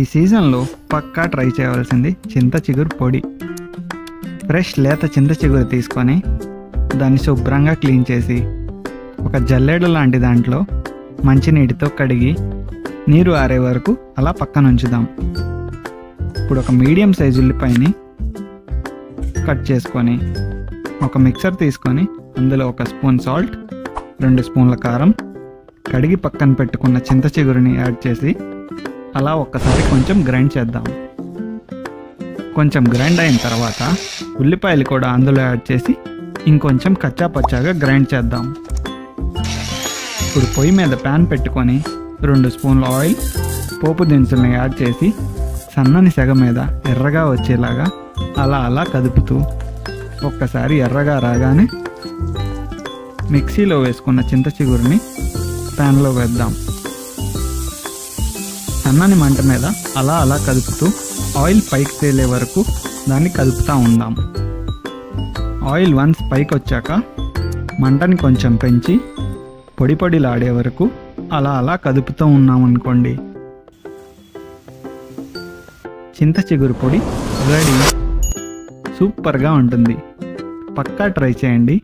ఈ సీజన్లో పక్కా ట్రై చేయవలసింది చింత చిగురు పొడి. ఫ్రెష్ లేత చింత చిగురు తీసుకొని దాన్ని శుభ్రంగా క్లీన్ చేసి ఒక జల్లెడ లాంటి దాంట్లో మంచినీటితో కడిగి నీరు ఆరే వరకు అలా పక్కన ఉంచుదాం. ఇప్పుడు ఒక మీడియం సైజు ఉల్లిపాయని కట్ చేసుకొని ఒక మిక్సర్ తీసుకొని అందులో 1 స్పూన్ సాల్ట్, 2 స్పూన్ల కారం, కడిగి పక్కన పెట్టుకున్న చింత చిగురుని యాడ్ చేసి అలా ఒక్కసారి కొంచెం గ్రైండ్ చేద్దాం. కొంచెం గ్రైండ్ అయిన తర్వాత ఉల్లిపాయలు కూడా అందులో యాడ్ చేసి ఇంకొంచెం కచ్చా పచ్చాగా గ్రైండ్ చేద్దాం. ఇప్పుడు పొయ్యి మీద ప్యాన్ పెట్టుకొని 2 స్పూన్ల ఆయిల్, పోపు దినుసులను యాడ్ చేసి సన్నని సెగ మీద ఎర్రగా వచ్చేలాగా అలా కదుపుతూ ఒక్కసారి ఎర్రగా రాగానే మిక్సీలో వేసుకున్న చింత చిగురుని ప్యాన్లో వేద్దాం. సన్నని మంట మీద అలా కదుపుతూ ఆయిల్ పైకి తేలే వరకు దాన్ని కదుపుతూ ఉందాం. ఆయిల్ వన్స్ పైకి వచ్చాక మంటని కొంచెం పెంచి పొడిలాడే వరకు అలా కదుపుతూ ఉన్నామనుకోండి, చింత చిగురు పొడి రెడీ. సూపర్గా ఉంటుంది. పక్కా ట్రై చేయండి.